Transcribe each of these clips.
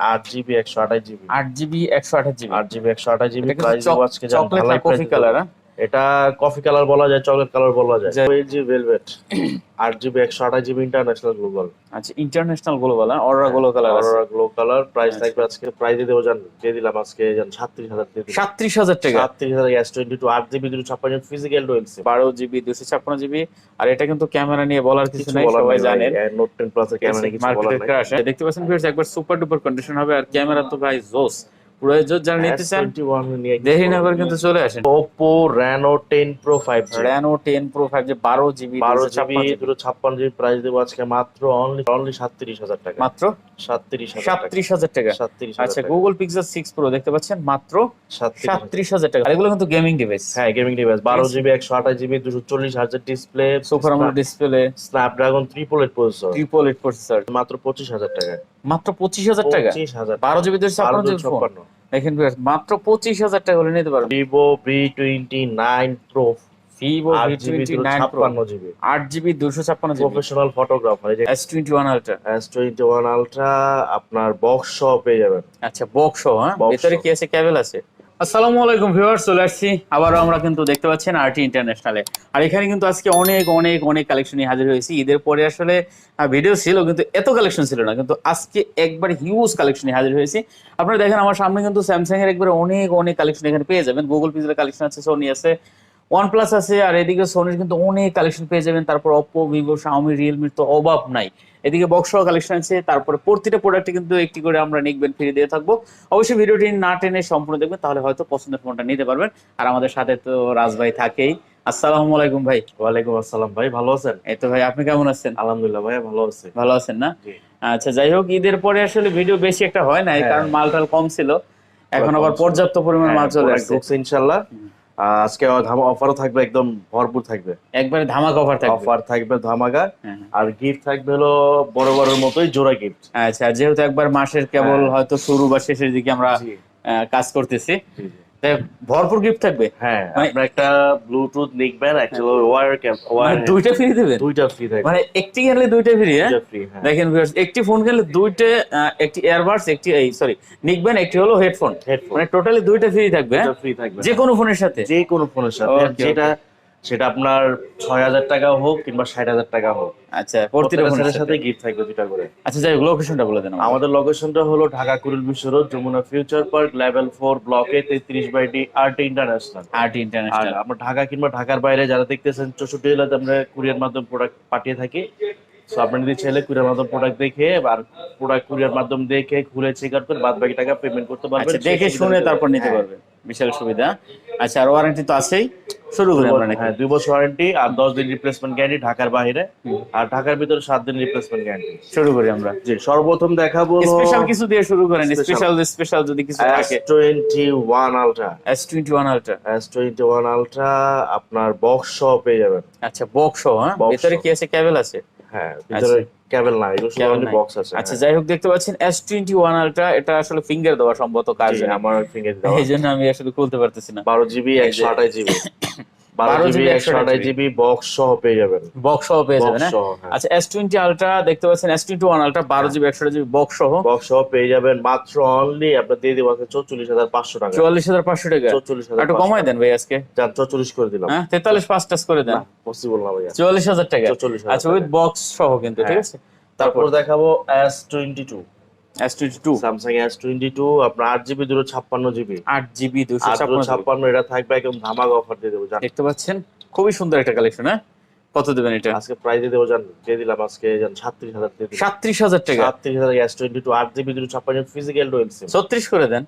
8 GB 128 GB. 8 GB 128 GB. 8 GB 128 GB এটা price দেবো আজকে জান চকলেট না ভালোই প্রাইস কফি দেবো। কালার? এটা কফি কালার বলা যায়, চকলেট কালার বলা যায়। যে- 12G velvet 8 GB 128 GB international global. আচ্ছা, ইন্টারন্যাশনাল গ্লোবাল, অররা গ্লো কালার আছে। অরোরা গ্লো কালার প্রাইস আচ্ছা। থাকবে আজকে প্রাইস দিয়ে দেবো জান, দিয়ে দিলাম আজকে জান 37,000 দিয়ে দিলাম। 37,000 টাকা। 37,000 S22 8 GB 256 physical dual SIM. 12 GB 256 GB. আর এটা কিন্তু ক্যামেরা নিয়ে বলার কিছু কিছু নাই, বলার সবাই নেই ভাই, জানেন। নোট 10 প্লাস এর ক্যামেরা কিছু বলার মার্কেটের নাই। ক্রাশ দেখতে পাচ্ছেন ভিউয়ার্স, একবার সুপার ডুপার কন্ডিশন হবে। আর ক্যামেরা তো ভাই জোস, পুরো জোস। যারা নিতে চান S21 নিয়ে কিছু দেরি না বলার করে নেই। কিন্তু চলে আসেন। Oppo Reno 10 Pro 5G Reno 10 Pro 5G 12 GB 12 GB 256 256 GB price দেবো আজকে মাত্র অনলি 37,000 টাকা। মাত্র 37,000 টাকা। 37,000 আচ্ছা, টাকা। গুগল পিক্সেল 6 Pro দেখতে পাচ্ছেন মাত্র 37,000 37,000 টাকা। আর এগুলো কিন্তু গেমিং ডিভাইস। হ্যাঁ, gaming device 12 GB 128 GB 240 hertz display, super AMOLED display, Snapdragon 888 processor, 888 processor, মাত্র 25,000 টাকা। মাত্র 25,000 টাকা। 25,000 12 জিবি 256 ফোন 1256। দেখেন ভিউয়ার্স, মাত্র 25,000 টাকা হলে নিতে পারবেন। Vivo V29 pro Vivo 8 GB V29 Pro 256 GB 8 GB 256 GB. Professional photographer. এই যে S21 Ultra। S21 আলট্রা আপনার বক্স সহ পেয়ে যাবেন। আচ্ছা, বক্স, হ্যাঁ, Box ভিতরে সহ। কি আছে? কেবল আছে। আসসালামু আলাইকুম ভিউয়ার্স, চলে আসছি আবারও আমরা কিন্তু দেখতে পাচ্ছেন আরটি ইন্টারন্যাশনালে। আর এখানে কিন্তু আজকে অনেক অনেক অনেক কালেকশন নিয়ে হাজির হয়েছি। ঈদের পরে আসলে ভিডিও ছিল কিন্তু এত কালেকশন ছিল না, কিন্তু আজকে একবার হিউজ কালেকশন নিয়ে হাজির হয়েছি। আপনারা দেখেন আমার সামনে কিন্তু স্যামসাং এর একবারে অনেক অনেক কালেকশন এখানে পেয়ে যাবেন। গুগল পিক্সেলের কালেকশন আছে, সোনি আছে, OnePlus আছে, আর এদিকে সোনির কিন্তু অনেক কালেকশন পেয়ে যাবেন। তারপর অপো, ভিভো, শাওমি, রিয়েলমির তো অভাব নাই। এদিকে বক্স কালেকশন আছে। তারপরে প্রতিটা প্রোডাক্টে কিন্তু একটি করে আমরা নিকবেন ফ্রি দিয়ে থাকবো। অবশ্যই ভিডিওটি না টেনে সম্পূর্ণ দেখবেন, তাহলে হয়তো পছন্দের ফোনটা নিতে পারবেন। আর আমাদের সাথে তো রাজ ভাই থাকেই। আসসালামু আলাইকুম ভাই। ওয়ালাইকুম আসসালাম ভাই, ভালো আছেন? এই তো ভাই, আপনি কেমন আছেন? আলহামদুলিল্লাহ ভাই, ভালো আছি। ভালো আছেন না? জি। আচ্ছা, যাই হোক, ঈদের পরে আসলে ভিডিও বেশি একটা হয় নাই, হ্যাঁ। কারণ মালটাল কম ছিল। এখন কম আবার ছিল। পর্যাপ্ত পরিমাণ মাল চলে প্রোডাক্ট আসছে। ঢুকছে ইনশাআল্লাহ। আজকে অফারও থাকবে, একদম ভরপুর থাকবে। একবারে ধামাকা অফার থাকবে। অফার থাকবে ধামাকা। হ্যাঁ। আর গিফট থাকবে হলো বড় বড়ের মতোই জোড়া গিফট। আচ্ছা, যেহেতু একবার মাসের কেবল হ্যাঁ। হয়তো শুরু বা শেষের দিকে আমরা জি। কাজ করতেছি, জি, জি। তাই ভরপুর গিফট থাকবে। হ্যাঁ, মানে- আপনার একটা ব্লুটুথ নিকবেন, অ্যাকচুয়ালি ওয়্যার দুইটা ফ্রি দিবেন? দুইটা ফ্রি থাকবে। মানে একটি কিনলে দুইটা ফ্রি? হ্যাঁ, দুইটা ফ্রি, হ্যাঁ। দেখেন viewers, একটি ফোন কিনলে দুইটা, একটি এয়ারবাডস, একটি নিকবেন, একটি হলো হেডফোন। হেডফোন মানে টোটালি দুইটা ফ্রি থাকবে। দুইটা ফ্রি থাকবে, যে কোনো ফোনের সাথে? যে কোনো ফোনের সাথে। Okay, সেটা আপনার 6,000 টাকা হোক কিংবা 60,000 টাকা হোক, আচ্ছা, প্রতিটা ফোনের সাথে সাথে। গিফট থাকবে দুটা করে। আচ্ছা, যাই হোক, লোকেশনটা বলে দেন আমাদের। আমাদের লোকেশনটা হলো Dhaka Kuril Bishwa Road, Jamuna Future Park, level 4 ব্লকে 33/D আরটি ইন্টারন্যাশনাল। আরটি আর ইন্টারন্যাশনাল। আমরা ঢাকা কিংবা ঢাকার বাইরে যারা দেখতেছেন 64 জেলাতে আমরা কুরিয়ার মাধ্যমে প্রোডাক্ট পাঠিয়ে থাকি। সো আপনি যদি চাইলে কুরিয়ার মাধ্যমে প্রোডাক্ট দেখে আর প্রোডাক্ট কুরিয়ার মাধ্যমে দেখে খুলে চেক আউট করে বাদ বাকি টাকা পেমেন্ট করতে পারবেন। আচ্ছা, দেখে শুনে তারপর নিতে হ্যাঁ। পারবে, বিশাল সুবিধা। আচ্ছা, আর ওয়ারেন্টি তো আছেই। শুরু করি আমরা নাকি? হ্যাঁ, 2 বছর ওয়ারেন্টি আর 10 দিন রিপ্লেসমেন্ট গ্যারান্টি ঢাকার বাইরে। আর ঢাকার ভিতরে 7 দিন রিপ্লেসমেন্ট গ্যারান্টি। শুরু করি আমরা। জি, সর্বপ্রথম দেখাবো স্পেশাল কিছু দিয়ে শুরু করেন। Special. স্পেশাল যদি কিছু থাকে। S21 ultra. S21 Ultra। S21 ultra আপনার বক্স সহ পেয়ে যাবেন। আচ্ছা, বক্স, হ্যাঁ, Box ভিতরে সহ। কি আছে? কেবল আছে? হ্যাঁ, ভিতরে কেবল নাই, এগুলো শুধু কেবল only নাই। বক্স আছে। আচ্ছা, যাই হোক, দেখতে পাচ্ছেন S21 Ultra, এটা আসলে ফিঙ্গার দেওয়া সম্ভবত কাজ। জি, আমার ফিঙ্গার দেওয়া। এই জন্য আমি আসলে খুলতে পারতেছি না। 12 GB 128 GB 12 12 GB 128 GB box সহ পেয়ে যাবেন। বক্স সহ পেয়ে যাবেন, হ্যাঁ? সহ, হ্যাঁ। আচ্ছা, S20 Ultra দেখতে পাচ্ছেন, S21 Ultra 12 GB 128 GB box সহ বক্স সহ পেয়ে যাবেন মাত্র অনলি আপনার দিয়ে দেবো 44,500 টাকা। 44,500 টাকা। 44,500 একটু কমাই দেন ভাই আজকে। যান 44 করে দিলাম। হ্যাঁ, 43 টাচ করে দেন। পসিবল না ভাইয়া। 44,000 টাকা। 44,000 আচ্ছা, উইথ বক্স সহ কিন্তু, ঠিক হ্যাঁ। আছে। তারপর দেখাবো S22 S22 স্যামসাং S22 আপনার 8 জিবি 256 জিবি 8 জিবি 256 256। এটা থাকবে একদম ধামাকা অফার দিয়ে দেবো জান। দেখতে পাচ্ছেন খুবই সুন্দর একটা কালেকশন। হ্যাঁ, কত দেবেন এটা? আজকে প্রাইস দিয়ে দেবো জান, দিয়ে দিলাম আজকে জান 37,000 দিয়ে দিলাম। 37,000 টাকা। 37,000 S22 8 GB 256 physical dual SIM. 36 করে দেন।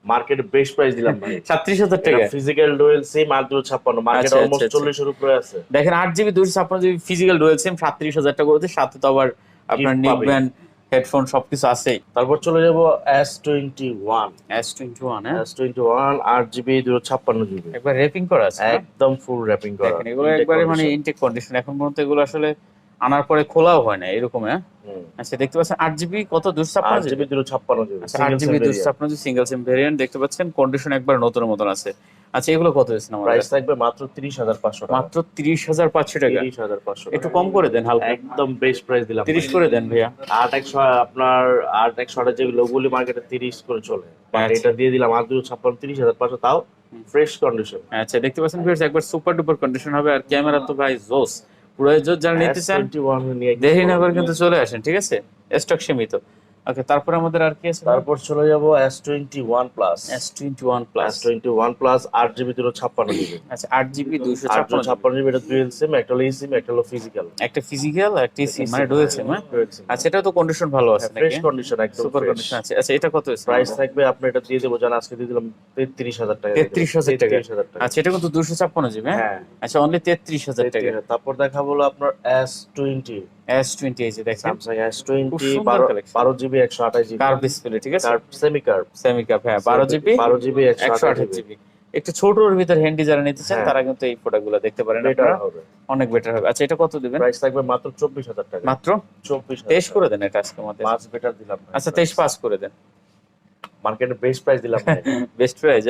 মার্কেটে বেস্ট প্রাইস দিলাম ভাই। 37,000 টাকা। ফিজিক্যাল ডুয়াল সিম 8 256 মার্কেট আচ্ছা, অলমোস্ট আচ্ছা, 40 এর উপরে আছে। দেখেন 8 GB 256 GB physical dual SIM 37,000 টাকা করতে, সাথে তো আবার আপনার Gift নিকবেন, হেডফোন সবকিছু আছেই। তারপর চলে যাব S21 S21, হ্যাঁ, S21 8 জিবি 256 জিবি একবার র‍্যাপিং করা আছে, হ্যাঁ? একদম ফুল র‍্যাপিং করা। দেখেন এগুলো একবারে মানে ইনটেক কন্ডিশন। এখন পর্যন্ত এগুলো আসলে আনার পরে খোলাও হয় না এরকম, হ্যাঁ? আচ্ছা, দেখতে পাচ্ছেন 8 জিবি কত 256 8 জিবি 256 জিবি আচ্ছা, 8 জিবি 256 সিঙ্গেল সিম ভেরিয়েন্ট দেখতে পাচ্ছেন। কন্ডিশন একবার নতুনের মতন আছে। আচ্ছা এগুলো কত দিচ্ছেন আমাদের? প্রাইস থাকবে মাত্র 30,500 টাকা। মাত্র 30,500 টাকা। 30,500 টাকা। একটু কম করে দেন হালকা, একদম বেস্ট প্রাইস দিলাম 30 করে দেন ভাইয়া। 8 100 আপনার 8 100 যে লোগুলি মার্কেটে 30 করে চলে, বাট আচ্ছা। এটা দিয়ে দিলাম 8 256 30,500, তাও ফ্রেশ কন্ডিশন। আচ্ছা দেখতে পাচ্ছেন ভিউয়ার্স, একবার সুপার ডুপার কন্ডিশন হবে, আর ক্যামেরা তো ভাই জোস, পুরো জোস। যারা নিতে চান S21 নিয়ে দেরি না করে কিন্তু চলে আসেন, ঠিক আছে, স্টক সীমিত। ওকে, তারপরে আমাদের আর কি আছে? তারপর চলে যাব S21 plus. S21 plus. S21 plus 8 GB 256 GB। আচ্ছা 8 GB 256 256 GB, এটা ডুয়াল সিম, একটা হলো eSIM, একটা হলো ফিজিক্যাল। একটা ফিজিক্যাল একটা সিম, মানে ডুয়াল সিম। আচ্ছা এটা তো কন্ডিশন ভালো আছে নাকি? ফ্রেশ কন্ডিশন, একদম সুপার ফ্রেশ। কন্ডিশন আছে। আচ্ছা এটা কত আছে? প্রাইস থাকবে আপনি এটা দিয়ে দেবো জান, আজকে দিয়ে দিলাম 33,000 টাকা। 33,000 টাকা। 33,000 টাকা। আচ্ছা এটা কিন্তু 256 জিবি। হ্যাঁ। আচ্ছা অনলি 33,000 টাকা। তারপর দেখা হলো আপনার S20। S20 এই যে দেখেন, স্যামসাং S20 খুব সুন্দর collection। 12 GB 128 GB। Curve display, ঠিক আছে, curve, semi curve. Semi cup, হ্যাঁ 12 GB 128 GB। একটু ছোটর ভিতর হ্যান্ডি যারা নিতে চান হ্যাঁ। তারা কিন্তু এই প্রোডাক্টগুলো দেখতে পারেন, বেটার আপনারা হবে, অনেক বেটার হবে। আচ্ছা এটা কত দিবেন? প্রাইস থাকবে মাত্র 24,000 টাকা। মাত্র 24,000। 23 করে দেন এটা আজকে আমাদের। মাছ বেটার দিলাম। আচ্ছা 23 পাস করে দেন, মার্কেটে বেস্ট প্রাইস দিলাম। Best price.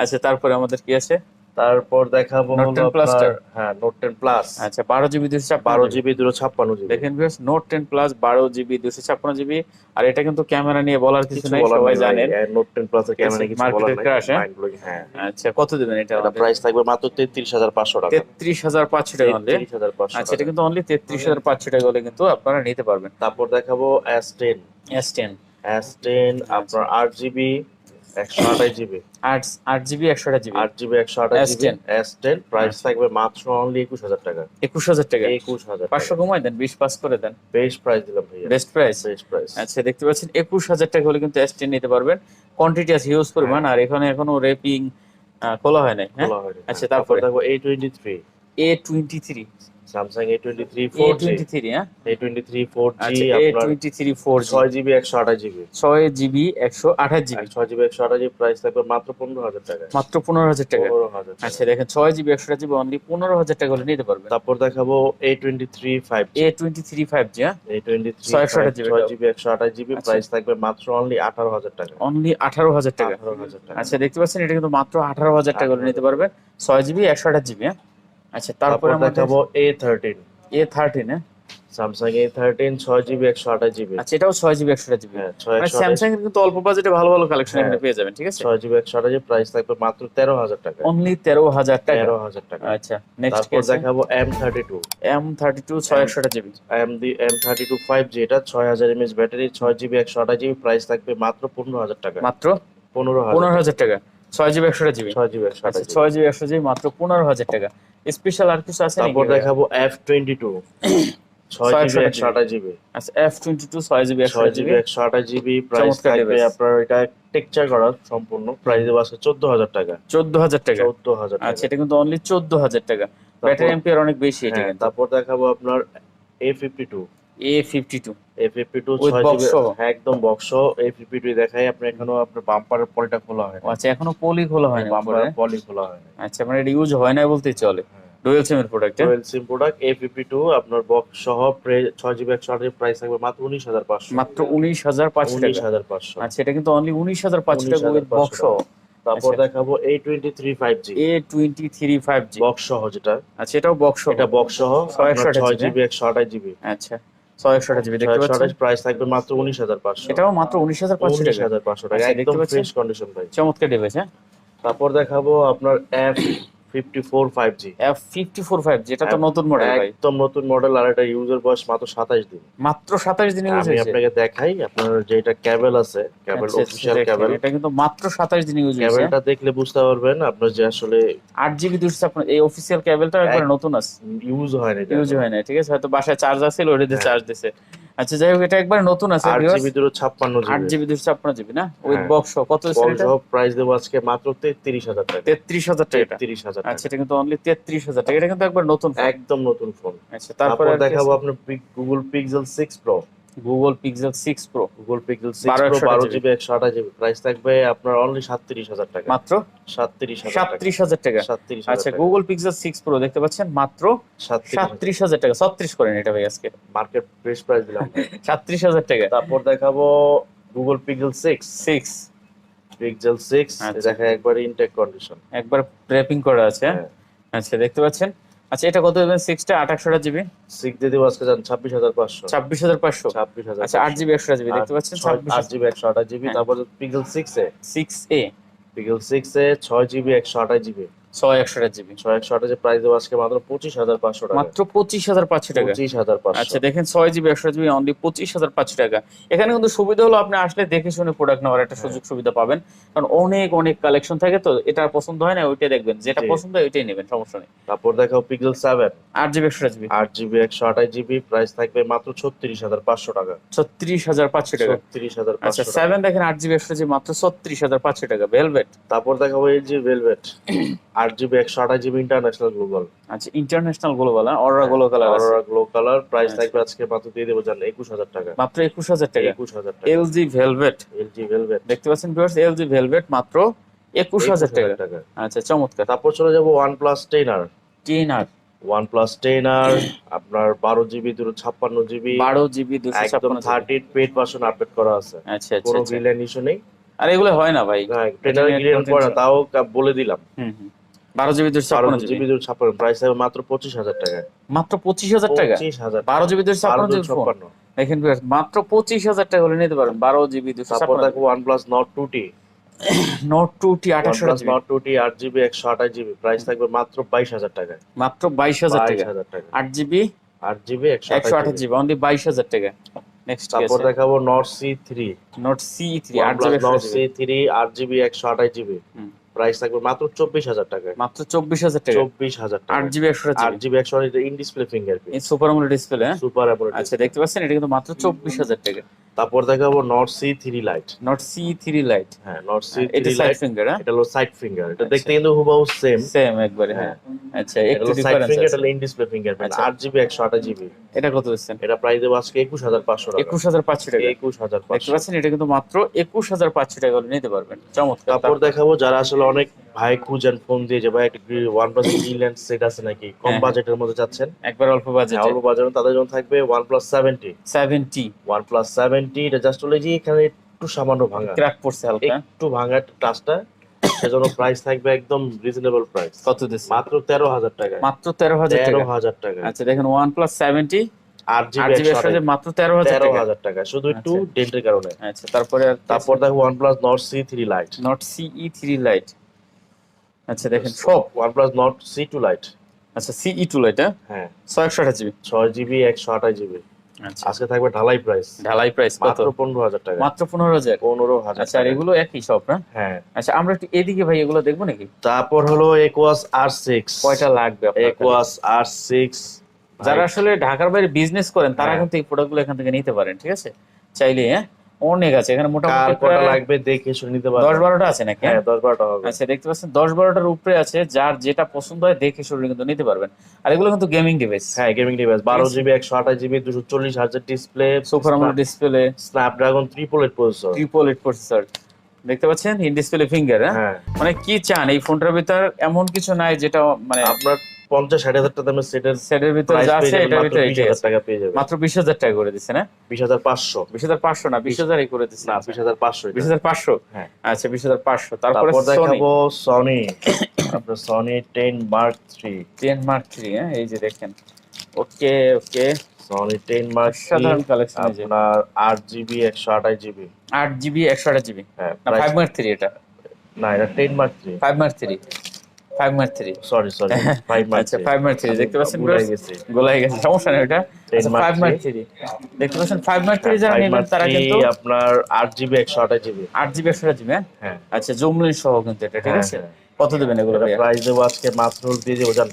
আচ্ছা তারপরে আমাদের কি আছে? তারপর দেখাবো Note হলো 10 Plus আপনার, টা? হ্যাঁ নোট 10 প্লাস। আচ্ছা 12 GB 12 256 GB 256 GB। দেখেন viewers, note 10 plus 12 GB 256 GB। আর এটা কিন্তু ক্যামেরা নিয়ে বলার কিছু নাই, বলার সবাই নাই, জানেন। নোট 10 প্লাস এর ক্যামেরা কিছু বলার মার্কেটের নাই। ক্রাশ, হ্যাঁ? মাইন্ড ব্লোয়িং, হ্যাঁ। আচ্ছা কত দিবেন এটা? এটা প্রাইস থাকবে মাত্র 33,500 টাকা। 33,500 টাকা অনলি। 33,500 আচ্ছা এটা টাকা। কিন্তু অনলি 33,500 টাকা হলে কিন্তু আপনারা নিতে পারবেন। তারপর দেখাবো S10। S10 S10 আপনার 8 GB 128 GB। 8 GB 128 GB। 8 GB 128 GB। S10 price থাকবে মাত্র অনলি 21,000 টাকা। 21,000 টাকা। 21,000 500 কমাই দেন, 20 পাস করে দেন। বেস্ট প্রাইস দিলাম ভাইয়া। Best price. Best price. আচ্ছা দেখতে পাচ্ছেন 21,000 টাকা হলে কিন্তু S10 নিতে পারবেন। কোয়ান্টিটি আছে হিউজ পরিমাণ, আর এখানে এখনো রেপিং খোলা হয় নাই, হ্যাঁ? খোলা হয়নি। আচ্ছা তারপরে তারপরে দেখো A23। A23। Samsung A23 4G। A23, হ্যাঁ? A23 4G আচ্ছা আপনার A23 4G 6 GB 128 GB। 6 GB 128 GB। 6 GB 128 GB price থাকবে মাত্র 15,000 টাকা। মাত্র 15,000 টাকা। 15,000 টাকা। আচ্ছা দেখেন 6 GB 128 GB অনলি 15,000 টাকা হলে নিতে পারবেন। তারপর দেখাবো A23 5G। A23 5G, হ্যাঁ? A23 628 GB 6 GB 128 GB আচ্ছা। প্রাইস থাকবে মাত্র অনলি 18,000 টাকা। অনলি 18,000 টাকা। 18,000 টাকা। আচ্ছা দেখতে পাচ্ছেন এটা কিন্তু মাত্র 18,000 টাকা হলে নিতে পারবেন, 6 GB 128 GB, হ্যাঁ? আচ্ছা তারপর তারপরে আমাদের দেখাবো A13। A13, হ্যাঁ? Samsung A13 6 GB 128 GB। আচ্ছা এটাও 6 GB 128 GB। হ্যাঁ, মানে 6 স্যামসাং এর কিন্তু অল্প বাজেটে ভালো ভালো কালেকশন হ্যাঁ। এখানে পেয়ে যাবেন, ঠিক আছে? 6 GB 128 GB প্রাইস থাকবে মাত্র 13,000 টাকা। অনলি 13,000 টাকা। 13,000 টাকা। আচ্ছা নেক্সট কি তারপর আছে? দেখাবো M32। M32 628 GB। M32 5G, এটা 6000 mAh battery, 6 GB 128 GB price থাকবে মাত্র 15,000 টাকা। মাত্র 15,000 15,000 টাকা। 6 GB 128 GB। 6 GB আচ্ছা 128 GB। 6 GB 128 GB মাত্র 15,000 টাকা। স্পেশাল আর কিছু আছে নাকি? তারপর দেখাবো F22 6 GB 128 GB। আচ্ছা F22 6 GB 6 128 GB GB। 128 GB price চমৎকার থাকবে device। আপনার, এটা টেকচার করা সম্পূর্ণ, প্রাইস দেবো আছে 14,000 টাকা। 14,000 টাকা। 14,000 আচ্ছা টাকা। এটা কিন্তু অনলি 14,000 টাকা। ব্যাটারি এম্পিয়ার অনেক বেশি এটা হ্যাঁ, কিন্তু। তারপর দেখাবো আপনার A52। A52 A52 With 6 box GB, সহ? হ্যাঁ একদম বক্স। A52 দেখাই আপনি, এখনো আপনার বাম্পারের পলিটা খোলা হয় না। আচ্ছা এখনো পলি খোলা হয়নি উপরে। বাম্পারের পলি খোলা হয় না। আচ্ছা মানে এটা ইউজ হয় না বলতেই চলে। ডুয়াল সিম এর product. Dual SIM product A52 আপনার বক্স সহ 6 GB 128 প্রাইস থাকবে মাত্র 19,500। মাত্র 19,500 টাকা। 19,500। আচ্ছা এটা কিন্তু অনলি 19,500 টাকা উইথ 19,500 বক্স। তারপর আচ্ছা। দেখাবো A23 5G। A23 5G box সহ যেটা, আচ্ছা এটাও বক্স। এটা বক্স সহ 628 6 GB 128 GB। আচ্ছা 628 GB দেখতে পাচ্ছেন। 628 প্রাইস থাকবে মাত্র 19,500। এটাও মাত্র 19,500 টাকা। 19,500 টাকা, আচ্ছা, দেখতে একদম পাচ্ছেন? ফ্রেশ কন্ডিশন ভাই। চমৎকার ডিভাইস, হ্যাঁ? তারপর দেখাবো আপনার F54 5G। F54 5G এটা তো নতুন মডেল ভাই। একদম নতুন মডেল, আর এটা ইউজার বয়স মাত্র 27 দিন। মাত্র 27 দিন ইউজ আমি হয়েছে। আপনাকে দেখাই, আপনার যেটা কেবল আছে, কেবল আচ্ছা, অফিশিয়াল দেখেন, কেবল, এটা কিন্তু মাত্র 27 দিন ইউজ হয়েছে। কেবলটা দেখলে বুঝতে পারবেন আপনার যে আসলে 8 GB 256 এই অফিশিয়াল কেবলটা একবার নতুন আছে, ইউজ হয় না। ইউজ হয় না, ঠিক আছে? হয়তো বাসায় চার্জ আছে, ওইটাতে হ্যাঁ। চার্জ দিছে। আচ্ছা যাই হোক, এটা একবার নতুন আছে 8 viewers। GB 256 8 GB। GB 256 GB না, উইথ হ্যাঁ। বক্স কত আছে এটা? প্রাইস দেবো আজকে মাত্র 33,000 টাকা। 33,000 টাকা এটা। 33,000 আচ্ছা টাকা, এটা কিন্তু অনলি 33,000 টাকা। এটা কিন্তু একবার নতুন ফোন। একদম নতুন ফোন। আচ্ছা তারপর তারপরে দেখাবো আপনার Google pixel 6 pro. Google pixel 6 pro Google pixel 6 pro 12 GB 128 GB price থাকবে আপনার অনলি 37,000 টাকা। মাত্র 37,000 টাকা। 37,000 টাকা। 37,000 আচ্ছা টাকা। গুগল পিক্সেল 6 প্রো দেখতে পাচ্ছেন মাত্র 37,000 টাকা। 36 করেন এটা ভাই আজকে, মার্কেট বেস্ট প্রাইস দিলাম। 37,000 টাকা। তারপর দেখাবো গুগল পিক্সেল 6 6 পিক্সেল 6 আচ্ছা। দেখা একবার ইনটেক কন্ডিশন। একবার র্যাপিং করা আছে। হ্যাঁ আচ্ছা দেখতে পাচ্ছেন। আচ্ছা এটা কত দেবেন? 6টা 2800 জিবি, 6 দিয়ে দেবো আজকে জান 26500। 26500। 26500। আচ্ছা 8 জিবি 128 জিবি দেখতে পাচ্ছেন 8 জিবি 128 জিবি। হ্যাঁ। তারপর পিক্সেল 6 এ, 6A পিক্সেল 6 এ 6 GB 128 GB, 6128 GB 128 GB price দেবো আজকে মাত্র 25500 টাকা। মাত্র 25500 টাকা। 25500। আচ্ছা দেখেন 6 জিবি 128 জিবি অনলি 25500 টাকা। এখানে কিন্তু সুবিধা হলো আপনি আসলে দেখে শুনে প্রোডাক্ট নেওয়ার একটা সুযোগ সুবিধা পাবেন, কারণ অনেক অনেক কালেকশন থাকে, তো এটা পছন্দ হয় না ওইটাই দেখবেন, যেটা জি। পছন্দ হয় ওইটাই নেবেন, সমস্যা নেই। তারপর দেখাও pixel 7 8 GB 128 GB 8 GB 128 GB, price থাকবে মাত্র 36500 টাকা। 36500 টাকা। 36500 আচ্ছা টাকা। 7 দেখেন 8 জিবি 128 জিবি মাত্র 36500 টাকা ভেলভেট। তারপর দেখাবো এই যে velvet 8 GB 128 GB international global. আচ্ছা ইন্টারন্যাশনাল গ্লোবাল, অররা গ্লো কালার আছে অরোরা গ্লো কালার, প্রাইস আচ্ছা। থাকবে আজকে মাত্র দিয়ে দেবো জান 21000 টাকা। মাত্র 21000 টাকা। 21000 টাকা। এলজি ভেলভেট এলজি ভেলভেট দেখতে পাচ্ছেন ভিউয়ার্স, এলজি ভেলভেট মাত্র 21000 টাকা। টাকা। আচ্ছা চমৎকার। তারপর চলে যাবো OnePlus 10R। টিএনআর OnePlus 10R আপনার 12 জিবি 256 জিবি, 12 জিবি একদম 256 জিবি। 13 পেড ভার্সন আপডেট করা আছে। আচ্ছা আচ্ছা কোনো আচ্ছা। ভিলেন ইস্যু নেই। আর এগুলো হয় না ভাই। না 10R ক্লিয়ার করে না, তাও বলে দিলাম। হুম হুম 12 জিবি 12 256 জিবি জিবি 256, প্রাইস থাকবে মাত্র 25000 টাকা। মাত্র 25000 টাকা। 25000। 12 জিবি 256 জিবি ফোন 256। দেখেন ভিউয়ার্স, মাত্র 25000 টাকা হলে নিতে পারেন 12 জিবি তারপর 256 দেখো OnePlus Nord 2T। Note 2T 2800 OnePlus GB Nord 2T 8 GB 128 GB, price থাকবে মাত্র 22000 টাকা। মাত্র 22000 টাকা। 22000 টাকা। 8 জিবি 8 জিবি 128 128 জিবি অনলি 22000 টাকা। নেক্সট কি তারপর আছে? দেখাবো Nord C3। Nord CE3 8 OnePlus GB Nord 128 GB C3 8 GB 128 GB, হুম, প্রাইস থাকবে মাত্র 24000 টাকা। মাত্র 24000 টাকা। 24000 টাকা। 8 GB 128 8 GB GB 128 in display fingerprint, এই super AMOLED display. Super AMOLED. আচ্ছা দেখতে পাচ্ছেন এটা কিন্তু মাত্র 24000 টাকা। তারপর দেখাবো Nord C3 Lite। Note CE3 light হ্যাঁ Nord এটা C3 সাইড Lite, ফিঙ্গার। এটা হলো সাইড ফিঙ্গার। এটা আচ্ছা। দেখতে কিন্তু হুবহু সেম। সেম একবারে হ্যাঁ। আচ্ছা এটা একটু হলো সাইড ডিফারেন্স ফিঙ্গার, আছে। এটা ইন ডিসপ্লে ফিঙ্গারপ্রিন্ট। আচ্ছা। 8 জিবি 128 জিবি, এটা কত দিচ্ছেন? এটা প্রাইস দেবো আজকে 21500 টাকা। 21500 টাকা। 21500। দেখতে পাচ্ছেন এটা কিন্তু মাত্র 21500 টাকা হলে নিতে পারবেন। চমৎকার। তারপর দেখাবো যারা আসলে অনেক ভাই খুঁজেন ফোন দিয়ে যে ভাই একটা OnePlus ব্রিলিয়ান্ট সেট আছে নাকি, কম হ্যাঁ, বাজেটের মধ্যে চাচ্ছেন, একবার অল্প হ্যাঁ বাজেটে অল্প বাজেটে, তাদের জন্য থাকবে OnePlus 70। 70 OnePlus 70 এটা জাস্ট হলো যে এখানে একটু সামান্য ভাঙা, ক্র্যাক পড়ছে হালকা। একটু ভাঙা টাচটা, সেজন্য প্রাইস থাকবে একদম রিজনেবল প্রাইস, কত দিচ্ছেন? মাত্র 13000 টাকা। মাত্র 13000 টাকা। 13000 টাকা। আচ্ছা দেখেন OnePlus 70 8 8 জিবি জিবি 128 মাত্র 13000 টাকা। 13000 টাকা, শুধু একটু আচ্ছা। ডেন্টের কারণে। আচ্ছা তারপরে আর তারপর দেখো OnePlus Nord C3 Lite। Note CE3 light. আচ্ছা দেখেন সব। OnePlus Nord C2 Lite। আচ্ছা CE2 লাইট হ্যাঁ 128 জিবি। 6 জিবি 128 জিবি, আচ্ছা আজকে থাকবে ঢালাই প্রাইস ঢালাই প্রাইস কত? মাত্র 15000 টাকা। মাত্র 15000। 15000 আচ্ছা আর টাকা। এগুলো একই সব না? হ্যাঁ আচ্ছা আমরা একটু এদিকে ভাই এগুলো দেখবো নাকি? তারপর হলো Aquos R6। কয়টা লাগবে আপনার কাছে? Aquos R6 যারা আসলে ঢাকার বাইরে বিজনেস করেন তারা হ্যাঁ। কিন্তু এই প্রোডাক্টগুলো এখান থেকে নিতে পারেন, ঠিক আছে? চাইলে হ্যাঁ অনেক আছে এখানে, কার মোটামুটি কটা প্রায় লাগবে দেখে শুনে নিতে পারবেন। 10-12টা আছে নাকি? হ্যাঁ 10-12টা হবে। আচ্ছা দেখতে পাচ্ছেন 10-12টার উপরে আছে, যার যেটা পছন্দ হয় দেখে শুনে কিন্তু নিতে পারবেন। আর এগুলো কিন্তু গেমিং ডিভাইস, হ্যাঁ gaming device 12 GB 128 GB 240 Hz display, super AMOLED display, Snapdragon 888 processor. 888 processor. দেখতে পাচ্ছেন ইন ডিসপ্লে ফিঙ্গার। হ্যাঁ মানে কি চান এই ফোনটার ভিতর? এমন কিছু নাই যেটা মানে আপনার 50-60 টাকা দামের সেটের সেটের ভিতর প্রাইস যা পেয়ে আছে যাবেন এটার মাত্র ভিতরে এটাই 20000 আছে। টাকা পেয়ে যাবেন। মাত্র 20000 টাকা করে দিচ্ছে না? 20500। 20500 না 20000 করে দিচ্ছে না 20500 এটা। 20500। হ্যাঁ আচ্ছা 20500। তারপরে তারপর সনি দেখাবো সনি, আপনার সনি 10 Mark 3। 10 Mark 3 হ্যাঁ এই যে দেখেন। ওকে ওকে সনি 10 Mark 3 সাধারণ কালেকশন এই যে আপনার 8 জিবি 128 জিবি। 8 জিবি 128 জিবি হ্যাঁ না 5 Mark 3 এটা? না এটা 10 Mark 3। 5 Mark 3 5 Mark 3 sorry 5 Mark 3। আচ্ছা 5 Mark 3 দেখতে পাচ্ছেন ভুলে গেছি। গোলাই গেছে, সমস্যা নেই এটা। 10 আচ্ছা Mark 5 Mark 3 দেখতে পাচ্ছেন 5 Mark 3 যারা 5 নেবেন Mark তারা 3 কিন্তু আপনার 8 জিবি 128 জিবি। 8 জিবি 128 জিবি হ্যাঁ। হ্যাঁ আচ্ছা জুমলিন সহ কিন্তু এটা, ঠিক হ্যাঁ, আছে? হ্যাঁ। কত দেবেন এগুলো এটা ভাইয়া? প্রাইস দেবো আজকে মাত্র দিয়ে দেবো জান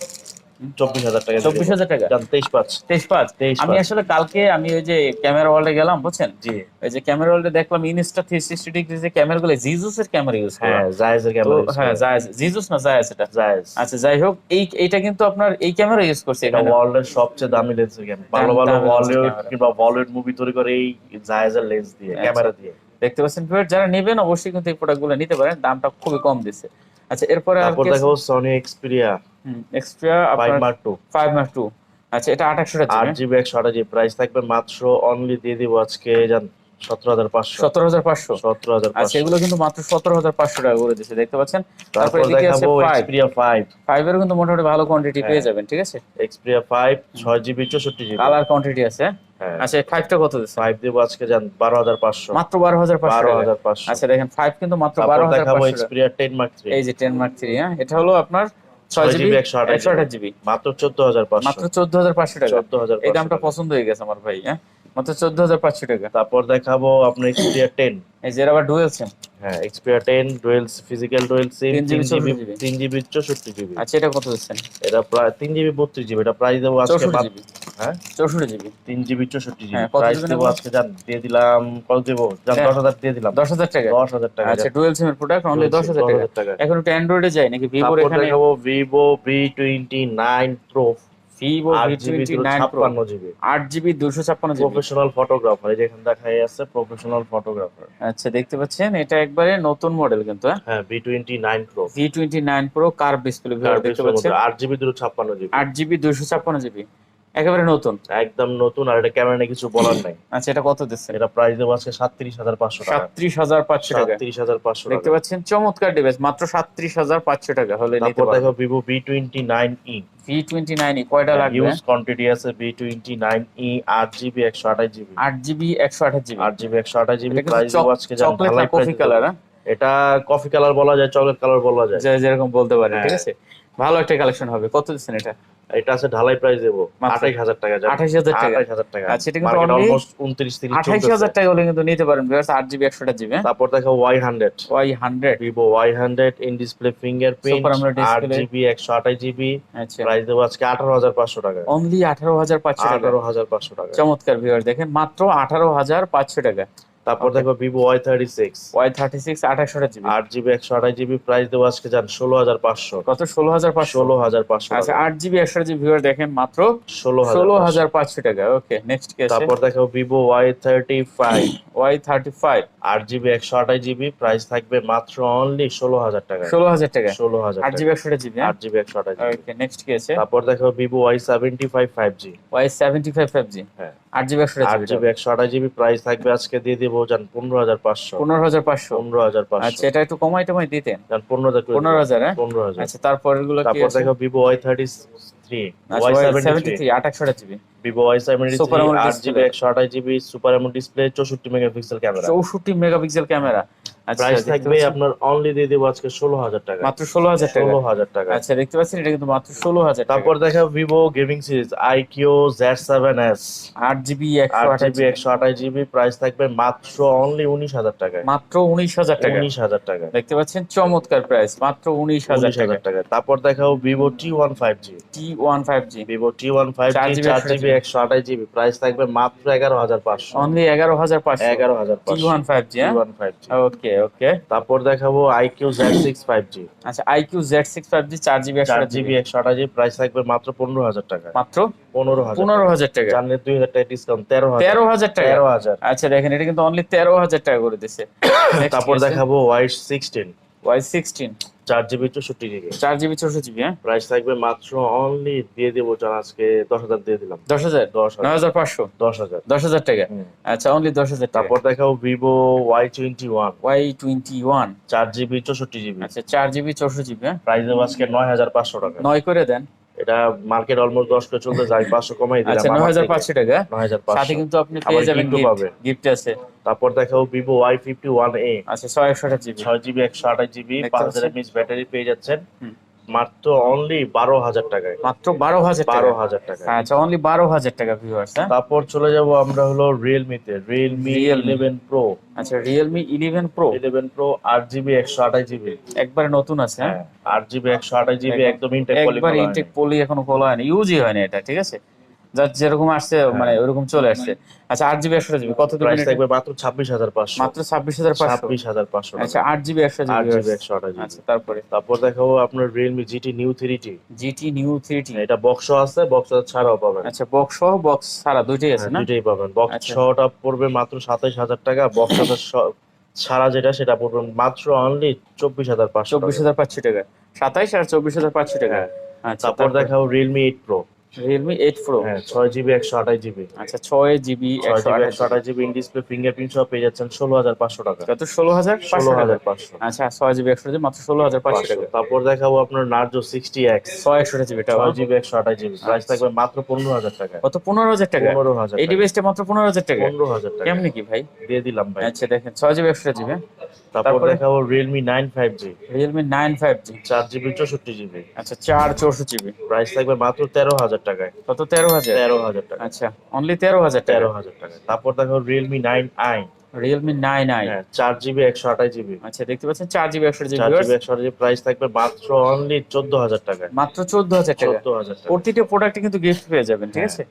24000 টাকা। 24000 টাকা? জান 23/5। 23/5। 23/5 আমি আসলে কালকে আমি ওই যে ক্যামেরা ওয়ার্ল্ডে গেলাম বুঝছেন, জি ওই যে ক্যামেরা ওয়ার্ল্ডে দেখলাম ইনস্টা 360 ডিগ্রি যে ক্যামেরাগুলো জিজুসের ক্যামেরা ইউজ করে। হ্যাঁ জায়েজের তো ক্যামেরা হ্যাঁ জায়েজ, জিজুস না জায়েজ এটা। জায়েজ। আচ্ছা যাই হোক এইটা কিন্তু আপনার এই ক্যামেরা ইউজ করছে এটা এখানে। ওয়ার্ল্ডের সবচেয়ে দামি লেন্সের ক্যামেরা, ভালো ভালো দামি lens হলিউড camera। কিংবা বলিউড মুভি তৈরি করে এই জায়েজের লেন্স দিয়ে, আচ্ছা। ক্যামেরা দিয়ে। দেখতে পাচ্ছেন ভিউয়ার, যারা নেবেন অবশ্যই কিন্তু এই প্রোডাক্টগুলো নিতে পারেন, দামটা খুবই কম দিচ্ছে। আচ্ছা এরপরে আর তারপর কি আছে? দেখো সনি এক্সপেরিয়া এক্সট্রা 5 আপনার Mark 2 5 Mark 2। আচ্ছা এটা 2800 8 জিবি। জিবি 128 জিবি, প্রাইস থাকবে মাত্র অনলি দিয়ে দিব আজকে জান 17,500 17,500। 17,500। আচ্ছা, এগুলো কিন্তু মাত্র 17,500 টাকা করে দিচ্ছে, দেখতে পাচ্ছেন। তারপর তারপর এদিকে আছে দেখাবো 5। Xperia 5। 5 এর কিন্তু মোটামুটি ভালো কোয়ান্টিটি পেয়ে হ্যাঁ। যাবেন, ঠিক আছে। Xperia 5 6GB 64GB। Colour quantity আছে। হ্যাঁ। আচ্ছা, 5টা কত দিচ্ছেন? 5 দেবো আজকে যান 12,500। মাত্র 12,500 টাকা। 12,500। আচ্ছা দেখেন, 5 কিন্তু মাত্র তারপর দেখাবো 12,500 টাকা। Xperia 10 Mark 3। এই যে 10 মার্ক 3, হ্যাঁ, এটা হলো আপনার 6GB 6GB 128GB। 128GB, মাত্র 14,500। মাত্র 14,500 টাকা। 14,500 এই দামটা টাকা। পছন্দ হয়ে গেছে আমার ভাই, হ্যাঁ, মাত্র 14,500 টাকা। তারপর দেখাবো আপনার Xperia 10। এই যে এর আবার ডুয়েল সিম। হ্যাঁ, Xperia 10 ডুয়েল ফিজিক্যাল ডুয়েল সিম 3GB 3GB 64GB। 3GB 64GB। আচ্ছা, এটা কত দিচ্ছেন? এটা প্রায় 3GB 32GB। এটা প্রাইস দেবো আজকে 64GB। হ্যাঁ 64GB। 3GB 64GB হ্যাঁ, কত প্রাইস দিবেন দেবো এগুলো? আজকে জান দিয়ে দিলাম কত দেবো জান হ্যাঁ। 10,000 দিয়ে দিলাম 10,000 টাকা। 10,000 টাকা আচ্ছা, জান। ডুয়েল সিমের প্রোডাক্ট অনলি 10,000 টাকা। 10,000 টাকা। এখন একটু অ্যান্ড্রয়েডে যাই নাকি ভিভোর তারপর এখানে? দেখাবো Vivo V29 Pro Vivo 8GB V29 Pro 256GB। 8GB 256GB। Professional photographer, এই যে এখানে দেখাই আছে প্রফেশনাল ফটোগ্রাফার। আচ্ছা, দেখতে পাচ্ছেন এটা একবারে নতুন মডেল কিন্তু, হ্যাঁ, হ্যাঁ V29 Pro V29 Pro curve display দেখতে পাচ্ছেন। 8GB 256GB। 8GB 256GB, একেবারে নতুন। একদম নতুন, আর এটা ক্যামেরা নিয়ে কিছু বলার নাই। আচ্ছা, এটা কত দিচ্ছেন? এটা প্রাইস দেবো আজকে 37,500 টাকা। 37,500 টাকা। 37,500 দেখতে টাকা। পাচ্ছেন চমৎকার ডিভাইস, মাত্র 37,500 টাকা হলে নিতে তারপর দেখো পারবেন। Vivo V29e। V29 কয়টা লাগবে? হিউজ কোয়ান্টিটি আছে V29e 8GB 128GB। 8GB 128GB। 8GB 128GB এটা কিন্তু প্রাইস দেবো আজকে জান চকলেট না ভালোই কফি price কালার? দেবো। এটা কফি কালার বলা যায়, চকলেট কালার বলা যায়। যেরকম বলতে পারেন, ঠিক হ্যাঁ। আছে। ভালো একটা কালেকশন হবে। কত দিচ্ছেন এটা? এটা আছে ঢালাই প্রাইস দেবো মাত্র 28,000 টাকা জান। 28,000 টাকা। 28,000 টাকা। আচ্ছা, এটা কিন্তু মার্কেট only অলমোস্ট 29-30 চলতেছে। 28,000 টাকা হলে কিন্তু নিতে পারেন ভিউয়ার্স, 8GB 128GB। তারপর দেখো Y100। Y100 Vivo Y100 in display fingerprint Super AMOLED display। 8GB 128GB আচ্ছা, প্রাইস দেবো আজকে 18,500 টাকা। অনলি 18,500 টাকা। 18,500 টাকা। চমৎকার ভিউয়ার্স, দেখেন মাত্র 18,500 টাকা। তারপর Okay। দেখো Vivo Y36 Y36 28GB। 8GB 128GB price দেবো আজকে যান 16,500। কত? 16,500। 16,500 আচ্ছা, টাকা। 8GB 128GB ভিউয়ার দেখেন মাত্র 16,500। 16,500 টাকা। ওকে, নেক্সট কি আছে? তারপর দেখো Vivo Y35 Y35 8GB 128GB price থাকবে মাত্র অনলি 16,000 টাকা। 16,000 টাকা। 16,000 টাকা। 8GB 128GB, হ্যাঁ? 8GB 128GB। ওকে, নেক্সট কি আছে? তারপর দেখো Vivo Y75 5G। Y75 5G হ্যাঁ 8GB 128GB। 8GB 128GB price থাকবে আজকে দিয়ে দেবো জান 15,500। 15,500। 15,500 আচ্ছা, এটা একটু কমাই টমাই দিতেন। জান 15,000 করে দিলাম। 15,000, হ্যাঁ? 15,000। আচ্ছা, তারপরের গুলো কি তারপর আছে? দেখো ভিভো Y33 আচ্ছা, Y73 Y73 28GB। Vivo Y73 Super AMOLED 8GB display। 128GB super AMOLED display 64 megapixel camera. 64 megapixel camera. আচ্ছা, প্রাইস দেখতে থাকবে পাচ্ছেন? আপনার অনলি দিয়ে দেবো আজকে 16,000 টাকা। মাত্র 16,000 টাকা। 16,000 টাকা। আচ্ছা, দেখতে পাচ্ছেন এটা কিন্তু মাত্র 16,000 টাকা। তারপর দেখা Vivo gaming series IQ Z7s 8GB 8GB 128GB। 128GB price থাকবে মাত্র অনলি 19,000 টাকা। মাত্র 19,000 টাকা। 19,000 টাকা। দেখতে পাচ্ছেন চমৎকার প্রাইস, মাত্র 19,000 টাকা। 19,000 টাকা। তারপর দেখাও Vivo T1 5G। T1 5G Vivo T1 5G 4GB 4GB 128GB price থাকবে মাত্র 11,500। অনলি 11,500। 11,500। T1 5G, হ্যাঁ? T1 5G। ওকে ওকে। তারপর দেখাবো IQ Z6 5G। আচ্ছা, IQ Z6 5G 4GB 4GB 128GB price থাকবে মাত্র 15,000 টাকা। মাত্র 15,000 15,000 টাকা। জানলে 2,000 টাকা ডিসকাউন্ট 13,000। 13,000 টাকা। 13,000। আচ্ছা, দেখেন এটা কিন্তু অনলি 13,000 টাকা করে দিছে। তারপর দেখাবো Y16 Y16 4GB 64GB 4GB 64GB, হ্যাঁ? প্রাইস থাকবে মাত্র অনলি দিয়ে দেবো জান আজকে 10,000 দিয়ে দিলাম। 10,000 10,000 9,500 10,000। 10,000 টাকা। হুম। আচ্ছা, অনলি 10,000 টাকা। তারপর দেখাবো Vivo Y21 Y21 4GB 64GB আচ্ছা, 4GB 64GB, হ্যাঁ? প্রাইস দেবো আজকে 9,500 টাকা। 9 করে দেন। এটা মার্কেট অলমোস্ট 10 করে চলতে যাই 500 কমাই দিলাম। আচ্ছা, 9,500 টাকা। 9,500 সাথে কিন্তু আপনি আবার পেয়ে যাবেন gift ও গিফট। পাবে। গিফট আছে। তারপর দেখাবো ভিভো Y51a আচ্ছা, 628GB। 6GB 128GB দেখতে 5000 পাচ্ছি। mAh ব্যাটারি পেয়ে যাচ্ছেন হুম। মাত্র অনলি 12,000 টাকায়। মাত্র 12,000 টাকা। 12,000 টাকা। আচ্ছা, অনলি 12,000 টাকা ভিউয়ার্স, হ্যাঁ? তারপর চলে যাব আমরা হলো রিয়েলমিতে Realme Realme। 11 Pro। আচ্ছা, Realme 11 Pro 11 Pro 8GB 128GB। একবারে নতুন আছে, হ্যাঁ? হ্যাঁ 8GB 128GB একদম ইনটেক একবার ইনটেক পলি এখনো খোলা হয়নি, ইউজই হয়নি এটা, ঠিক আছে। যা যেরকম আসছে মানে ওরকম চলে আসছে। আচ্ছা, 8GB 128GB কত দিবেন প্রাইস এটা? থাকবে মাত্র 26,500। মাত্র 26,500। 26,500 আচ্ছা, টাকা। 8GB 128GB 8GB 128GB। আচ্ছা, তারপরে তারপর দেখাবো আপনার Realme GT New 3T। GT New 3T। এটা বক্স আছে, বক্স ছাড়াও পাবেন। আচ্ছা, বক্স সহ বক্স ছাড়া দুইটাই আছে না? দুইটাই পাবেন। বক্স আচ্ছা। সহটা পড়বে মাত্র 27,000 টাকা, বক্স ছাড়া যেটা সেটা পড়বে মাত্র অনলি 24,500 টাকা। 24,500 টাকা। 27 আর 24,500 টাকা। হ্যাঁ। আচ্ছা, তারপর দেখাবো Realme 8 Pro রিয়েলমি 8 প্রো। হ্যাঁ 6GB 128GB। আচ্ছা 6GB 6GB 128GB। 128GB in display fingerprint সহ পেয়ে যাচ্ছেন 16,500 টাকা। কত? 16,500 টাকা। 16,500। আচ্ছা 6GB 128GB মাত্র 16,500 টাকা। তারপর দেখাবো আপনার নার্জো 60X 128GB টাকা। 6GB 128GB প্রাইস থাকবে মাত্র 15,000 টাকা। কত? 15,000 টাকা। 15,000 এই টাকা। ডিভাইসটা মাত্র 15,000 টাকা। 15,000 টাকা কেমনে কি ভাই? দিয়ে দিলাম ভাই। আচ্ছা দেখেন 6GB 128GB। তারপর তারপরে দেখাবো Realme 9 5G Realme 9 5G। 4GB 64GB আচ্ছা 4 64GB। প্রাইস থাকবে মাত্র 13,000 টাকায়। কত? 13,000। 13,000 টাকা। আচ্ছা অনলি 13,000 টাকা। 13,000 টাকা। তারপর দেখাবো Realme 9i Realme 9i। হ্যাঁ 4GB 128GB। আচ্ছা দেখতে পাচ্ছেন 4GB 128GB 4GB 128GB price থাকবে মাত্র অনলি 14,000 টাকায়। মাত্র 14,000 টাকা। 14,000 টাকা। প্রতিটা প্রোডাক্টে কিন্তু গিফট পেয়ে যাবেন, ঠিক আছে?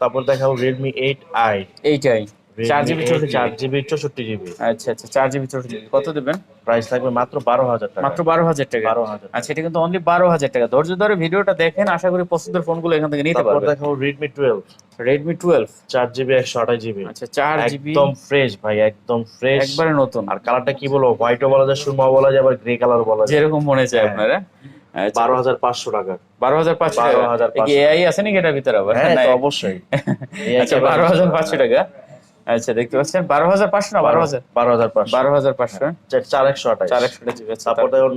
তারপর দেখাবো Redmi 8i এইটাই 4GB 64GB। 4GB 64GB আচ্ছা আচ্ছা 4GB 64GB কত দেবেন? প্রাইস থাকবে মাত্র 12,000 টাকা। মাত্র 12,000 টাকা। 12,000 আচ্ছা এটা কিন্তু অনলি 12,000 টাকা। ধৈর্য ধরে ভিডিওটা দেখেন, আশা করি পছন্দের ফোনগুলো এখান থেকে নিতে তারপর পারবেন। দেখাবো Redmi 12 Redmi 12। 4GB 128GB আচ্ছা 4GB একদম ফ্রেশ ভাই, একদম ফ্রেশ একবারে নতুন। আর কালারটা কি বলবো, হোয়াইটও বলা যায়, সুরমা বলা যায়, আবার গ্রে কালার বলা যায়। যেরকম মনে চায় হ্যাঁ। আপনারা। আচ্ছা 12,500 টাকা। 12,500 টাকা। 12,500 কি এআই আছে নাকি এটার ভিতরে আবার? হ্যাঁ না, তো অবশ্যই। আচ্ছা 12,500 টাকা। আচ্ছা দেখতে পাচ্ছেন 12,500 না 12,000? 12,500 12,500। 4128। 4128। আচ্ছা তারপর দেখো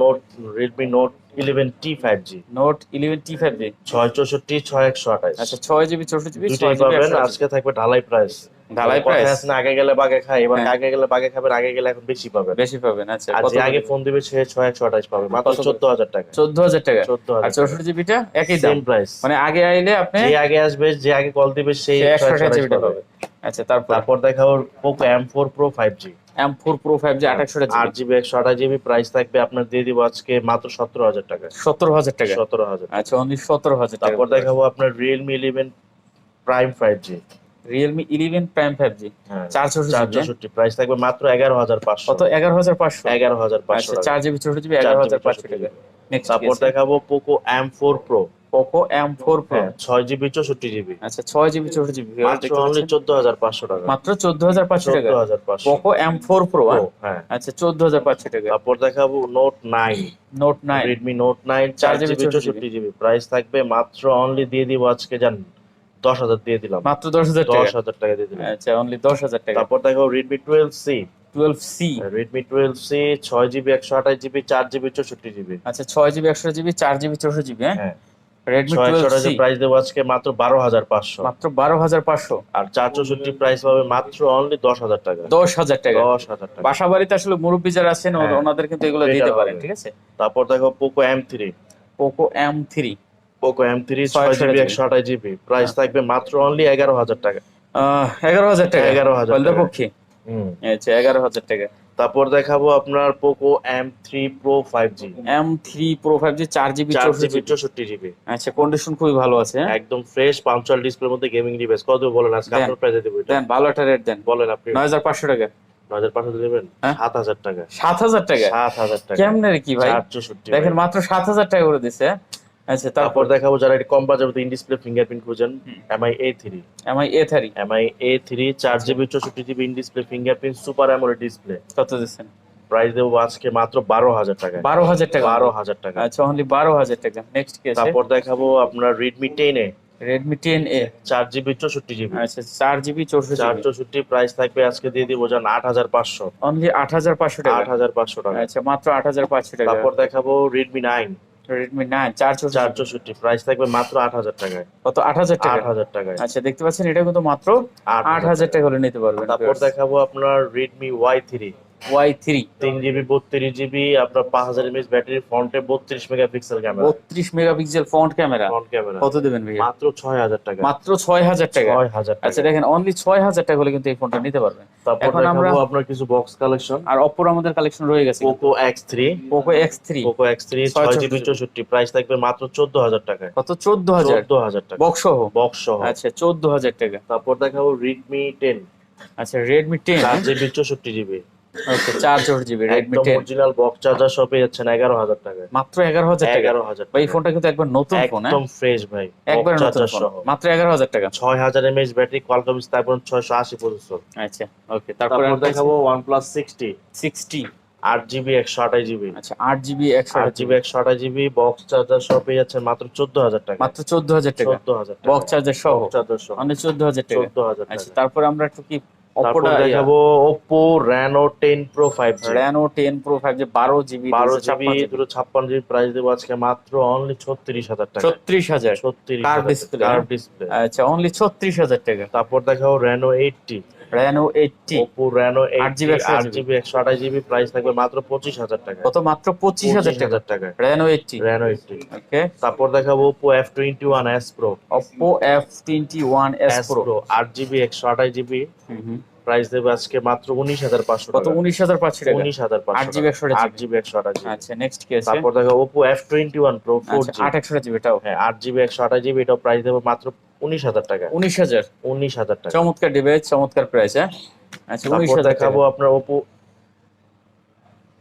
Redmi Note 11T 5G note 11T5G। 664 6128। আচ্ছা 6GB 64GB দুটোই 6GB পাবেন। 128GB। আজকে থাকবে ঢালাই প্রাইস। ঢালাই কথায় price? আছে না, আগে গেলে বাগে খায়, এবার হ্যাঁ। আগে গেলে বাগে খাবেন, আগে গেলে এখন বেশি পাবেন। বেশি পাবেন। আচ্ছা আর কত যে আগে করে? ফোন দিবে সে 6128 পাবে মাত্র কত করে? 14,000 টাকা। 14,000 টাকা। 14,000 আর 64GBটা একই দাম। Same price. মানে আগে আইলে আপনি যে আগে আসবে, যে আগে কল দিবে সেই সে 128 128GB পাবে। পাবে। আচ্ছা তারপর তারপর দেখাবো Poco M4 Pro 5G M4 Pro 5G 28GB। 8GB 128GB price থাকবে আপনার দিয়ে দিব আজকে মাত্র 17,000 টাকা। 17,000 টাকা। 17,000 টাকা। আচ্ছা অনলি 17,000 টাকা। তারপর দেখাবো আপনার Realme 11 Prime 5G Realme 11 Prime 5G হ্যাঁ 464GB। 464 প্রাইস থাকবে মাত্র 11,500। কত? 11,500। 11,500 আচ্ছা টাকা। 4GB 64GB 4GB 11,500 টাকা। নেক্সট তারপর দেখাবো Poco M4 Pro Poco M4 Pro। হ্যাঁ 6GB 64GB আচ্ছা 6GB 64GB মাত্র অনলি 14,500 টাকা। মাত্র 14,500 টাকা। 14,500 Poco M4 Pro হ্যাঁ। আচ্ছা 14,500 টাকা। তারপর দেখাবো Note 9 Note 9 Redmi Note 9 4GB 64GB price থাকবে মাত্র অনলি দিয়ে দিব আজকে জান 10,000 দিয়ে দিলাম। মাত্র 10,000 টাকা। 10,000 টাকা দিয়ে দিলাম। আচ্ছা অনলি 10,000 টাকা। তারপর দেখো Redmi 12C 12C। Redmi 12C 6GB 128GB 4GB 64GB আচ্ছা 6GB 128GB 4GB 64GB হ্যাঁ Redmi 628 12C প্রাইস দেবো আজকে মাত্র 12,500। মাত্র 12,500। আর 464 প্রাইস পাবে মাত্র অনলি 10,000 টাকা। 10,000 টাকা। 10,000 টাকা। বাসা বাড়িতে আসলে মুরব্বী যারা আছেন হ্যাঁ। ওনাদের কিন্তু এগুলো এটা দিতে হবে। পারেন, ঠিক আছে? তারপর দেখো Poco M3 Poco M3 Poco M3 6GB 128GB price থাকবে মাত্র অনলি 11,000 টাকা। 11,000 টাকা। 11,000 বলতে টাকা। পক্ষে আচ্ছা 11,000 টাকা। তারপর দেখাবো আপনার Poco M3 Pro 5G M3 Pro 5G 4GB 4GB 64GB। 64GB আচ্ছা কন্ডিশন খুবই ভালো আছে। হ্যাঁ? একদম ফ্রেশ পাঞ্চুয়াল ডিসপ্লের মধ্যে গেমিং ডিভাইস। কত বলেন আজকে দেন। আপনার প্রাইসে দেব এটা? দেন ভালো একটা রেট দেন। বলেন আপনি। 9,500 টাকা। 9,500 দেবেন? হ্যাঁ? 7,000 টাকা। 7,000 টাকা। 7,000 টাকা। কেমনে রে কি ভাই? 464 দেখেন মাত্র 7,000 টাকা করে দিছে। আচ্ছা তারপর তারপর দেখাবো যারা একটু কম বাজেটে ইন ডিসপ্লে ফিঙ্গারপ্রিন্ট খুঁজেন MI A3 MI A3 MI A3 4GB 64GB in display fingerprint super AMOLED display কত দিচ্ছেন? প্রাইস দেবো আজকে মাত্র 12,000 টাকা। 12,000 টাকা। 12,000 টাকা। আচ্ছা অনলি 12,000 টাকা। নেক্সট কি আছে? তারপর দেখাবো আপনার Redmi 10A Redmi 10A 4GB 64GB আচ্ছা 4GB 64GB 464 প্রাইস থাকবে আজকে দিয়ে দিব জান 8,500। অনলি 8,500 টাকা। 8,500 টাকা। আচ্ছা মাত্র 8,500 টাকা। তারপর দেখাবো Redmi 9 Redmi 9 464 464 প্রাইস থাকবে মাত্র 8,000 টাকায়। কত? 8,000 টাকা। 8,000 টাকায়। আচ্ছা দেখতে পাচ্ছেন এটা কিন্তু মাত্র 8,000 টাকা হলে নিতে পারবেন। তারপর দেখাবো আপনার Redmi Y3 Y3 3GB 32GB আপনার 5,000 mAh ব্যাটারি ফ্রন্টে 32 megapixel camera 32 megapixel front camera front camera কত দিবেন ভাই? মাত্র 6,000 টাকা। মাত্র 6,000 টাকা। 6,000 টাকা। আচ্ছা দেখেন অনলি 6,000 টাকা হলে কিন্তু এই ফোনটা নিতে পারবেন। তারপর এখন আমরা দেখাবো আপনার কিছু বক্স কালেকশন। আর Oppo আমাদের কালেকশন রয়ে গেছে। Poco X3 Poco X3 Poco X3 6GB 64 price থাকবে মাত্র 14,000 টাকায়। কত? 14,000 14,000 টাকা বক্স সহ। বক্স সহ। আচ্ছা 14,000 টাকা। তারপর দেখাবো Redmi 10 আচ্ছা Redmi 10 4GB 64GB ওকে 4GB Redmi একদম 10 অরিজিনাল বক্স চার্জার শপে যাচ্ছেন 11,000 টাকায়। মাত্র 11,000 টাকা। 11,000 ভাই এই টাকা। ফোনটা কিন্তু একবার নতুন ফোন। একদম ফ্রেশ ভাই একবার বক্স নতুন চার্জার ফোন সহ। মাত্র 11,000 টাকা। 6,000 mAh battery Qualcomm Snapdragon 680 processor. আচ্ছা ওকে তারপরে তারপর দেখাবো OnePlus 60 60 8GB 128GB। আচ্ছা 8GB 8GB 128GB box charger সহ পেয়ে যাচ্ছেন মাত্র 14000 টাকা। মাত্র 14000 টাকা 14000 টাকা বক্স চার্জার সহ, বক্স চার্জার সহ মানে 14000 টাকা। 14000 আচ্ছা টাকা। তারপর আমরা একটু কি তারপর অপোটা দেখাবো Oppo Reno 10 Pro 5G। Reno 10 Pro 5G 12GB 12GB 256GB price দেবো আজকে মাত্র অনলি 36000 টাকা। 36000 36000 কার্ভ ডিসপ্লে, কার্ভ ডিসপ্লে। আচ্ছা অনলি 36000 টাকা। তারপর দেখাবো Reno 80। Reno 80 Oppo Reno 8GB 8GB 128GB price থাকবে মাত্র 25000 টাকা। কত? মাত্র 25000 টাকা 25000 টাকা Reno 80। Reno 80। ওকে। তারপর দেখাবো Oppo F21s Pro। Oppo F21s S Pro Pro 8GB 128GB হুম প্রাইস দেবো আজকে মাত্র 19500 কত? টাকা। 19500 টাকা 19500 8GB 128GB। 8GB 128GB। আচ্ছা নেক্সট কি আছে? তারপর দেখো Oppo F21 Pro 4G। আচ্ছা 8128GB এটাও হ্যাঁ 8GB 128GB এটাও প্রাইস দেবো মাত্র 19000 টাকা। 19000 19000 টাকা। চমৎকার ডিভাইস, চমৎকার প্রাইস। হ্যাঁ আচ্ছা তারপর 19000 দেখাবো টাকা। আপনার Oppo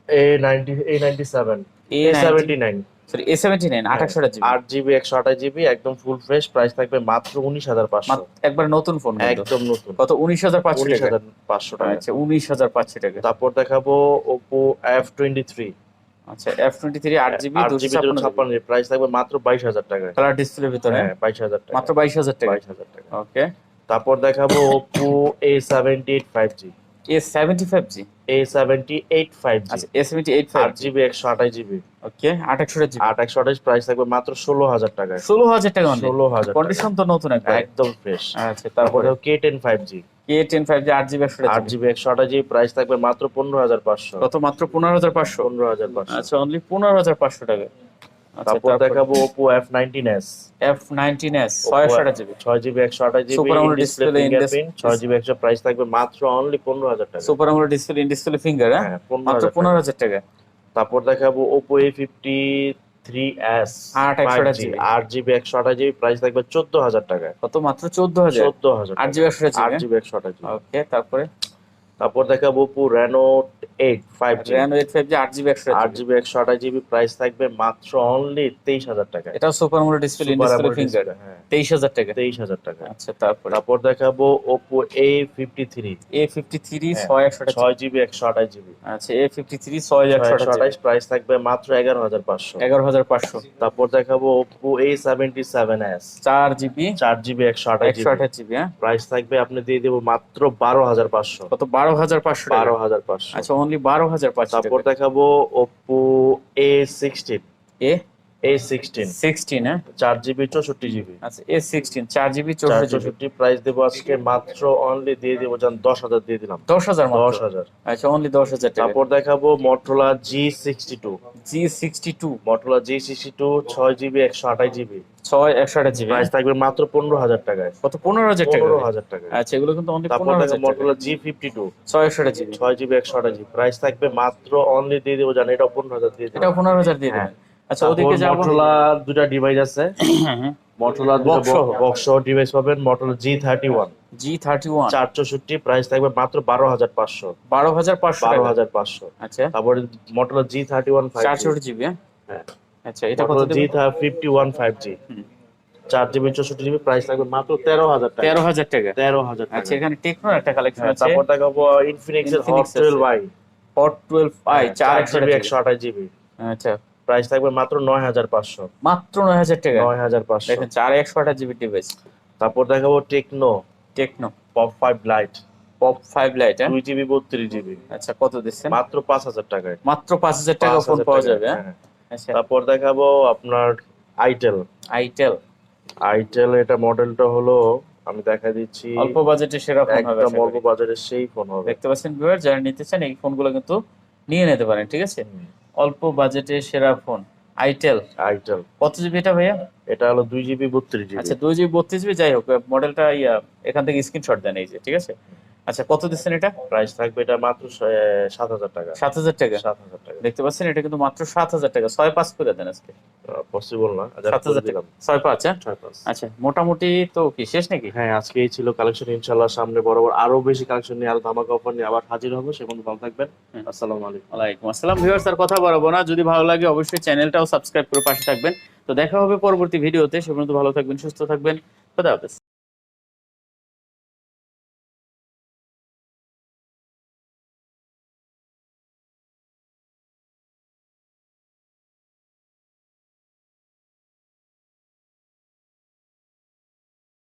A97 A79 sorry A79 8128GB 8GB 128GB একদম ফুল ফ্রেশ প্রাইস থাকবে মাত্র 19500। একবার নতুন ফোন একদম নতুন কত? 19500 টাকা 19500 টাকা। আচ্ছা 19500 টাকা। তারপর দেখাবো Oppo F23 আচ্ছা F23 8GB 8GB 256GB price থাকবে মাত্র 22000 টাকা। কালার ডিসপ্লের ভিতরে হ্যাঁ 22000 টাকা মাত্র 22000 টাকা 22000 টাকা। ওকে। তারপর দেখাবো Oppo A78 5G। A75G A78 5G আচ্ছা A78 5G 8GB 128GB ওকে 8128GB 828 প্রাইস থাকবে মাত্র 16000 টাকায়। 16000 টাকা অনলি 16000 কন্ডিশন তো নতুন একবার একদম ফ্রেশ। আচ্ছা তারপরে তারপরে K10 5G K10 5G 8GB 128GB 8GB 128GB price থাকবে মাত্র 15500। কত? মাত্র 15500 15500। আচ্ছা অনলি 15500 টাকা। আচ্ছা তারপর দেখাবো Oppo F19s F19s 628GB 6GB 128GB Super AMOLED display display, fingerprint 6GB 100 price থাকবে মাত্র অনলি 15000 টাকা। Super AMOLED display in display finger হ্যাঁ মাত্র 15000 15000 টাকা। তারপর দেখাবো Oppo A53s 5G 8GB 128GB price থাকবে 14000 টাকা। কত? মাত্র 14000 14000 8GB 128GB 8GB 128GB। ওকে। তারপরে তারপর দেখাবো Oppo Reno 8 5G Reno 8 5G 8GB 128GB 8GB 128GB price থাকবে মাত্র অনলি 23000 টাকা। এটাও super AMOLED display in Super display AMOLED finger display, হ্যাঁ 23000 টাকা 23000 টাকা। আচ্ছা তারপরে তারপর দেখাবো Oppo A53 A53 হ্যাঁ, 628GB 6GB 128GB আচ্ছা A53 6128GB 128 প্রাইস থাকবে মাত্র 11500। 11500 তারপর দেখাবো Oppo A77s 4GB 4GB 128GB 128GB হ্যাঁ প্রাইস থাকবে আপনি দিয়ে দেবো মাত্র 12500। কত? 12500 টাকা 12500। আচ্ছা অনলি 12500 তারপর টাকা। দেখাবো Oppo A16 A16 16 হ্যাঁ 4GB 64GB আচ্ছা A16 4GB 64GB 464 প্রাইস দেবো আজকে মাত্র অনলি দিয়ে দেবো জান 10000 দিয়ে দিলাম 10000 মাত্র 10000। আচ্ছা অনলি 10000 টাকা। তারপর দেখাবো Motorola G62 G62 Motorola G62 6GB 128GB 6128GB price থাকবে মাত্র 15000 টাকায়। কত? 15000 টাকা 15000 টাকায়। আচ্ছা এগুলো কিন্তু অনলি তারপর দেখো 15000 টাকা Motorola G52 6128GB 6GB 128GB price থাকবে মাত্র অনলি দিয়ে দেবো জান এটা 15000 দিয়ে এটা দেবো। 15000 দিয়ে হ্যাঁ। দেবেন। আচ্ছা তারপর ওদিকে যাব Motorola দুটা ডিভাইস আছে Motorola দুটো Box সহ। বক্স ডিভাইস পাবেন Motorola G31 G31 464 প্রাইস থাকবে মাত্র 12500 12500 টাকা 12500। আচ্ছা তারপরে Motorola G31 5G 4GB হ্যাঁ আচ্ছা এটা কত Motorola দেবেন? G51 5G 4GB 64GB price থাকবে মাত্র 13000 টাকা। 13000 টাকা 13000 টাকা। আচ্ছা এখানে টেকনোর একটা কালেকশন হ্যাঁ, আছে তারপর দেখাবো Infinix এর Hot Infinix আছে। 12i Hot 12i 4GB 4GB 128GB আচ্ছা প্রাইস থাকবে মাত্র 9500। মাত্র 9000 টাকা 9500। দেখেন 4128GB ডিভাইস তারপর দেখাবো Tecno Tecno Pop 5 Lite Pop 5 Lite হ্যাঁ 2GB 32GB আচ্ছা কত দিচ্ছেন? মাত্র 5000 টাকায়। মাত্র 5000 টাকা ফোন 5000 পাওয়া টাকায়, যাবে হ্যাঁ হ্যাঁ। আচ্ছা তারপর দেখাবো আপনার Itel আইটেল এটা মডেলটা হলো আমি দেখা দিচ্ছি অল্প বাজেটে সেরা ফোন হবে একদম আশা অল্প করি। বাজারের সেই ফোন হবে। দেখতে পাচ্ছেন ভিউয়ার যারা নিতে চান এই ফোনগুলো কিন্তু নিয়ে নিতে পারেন ঠিক আছে অল্প বাজেটে সেরা ফোন আইটেল Itel কত জিবি এটা ভাইয়া? এটা হলো 2GB 32GB আচ্ছা 2GB 32GB যাই হোক মডেলটা এখান থেকে স্ক্রিনশট দেন এই যে ঠিক আছে। আচ্ছা কত দিচ্ছেন এটা? প্রাইস থাকবে এটা মাত্র 7000 টাকা 7000 টাকা 7000 টাকা দেখতে পাচ্ছেন এটা কিন্তু মাত্র 7000 টাকা 6.5 করে দেন আজকে পসিবল না 7000 টাকা 6.5 হ্যাঁ 6.5 আচ্ছা মোটামুটি তো কি শেষ নাকি? হ্যাঁ আজকে এই ছিল কালেকশন ইনশাআল্লাহ সামনে বরাবর আরো বেশি কালেকশন নিয়ে আরো ধামাকা অফার নিয়ে আবার হাজির হবো সে পর্যন্ত ভালো থাকবেন আসসালামু আলাইকুম। ওয়ালাইকুম আসসালাম ভিউয়ার্স আর কথা বাড়াবো না যদি ভালো লাগে অবশ্যই চ্যানেলটাও সাবস্ক্রাইব করে পাশে থাকবেন তো দেখা হবে পরবর্তী ভিডিওতে সে পর্যন্ত ভালো থাকবেন সুস্থ থাকবেন খোদা হাফেজ।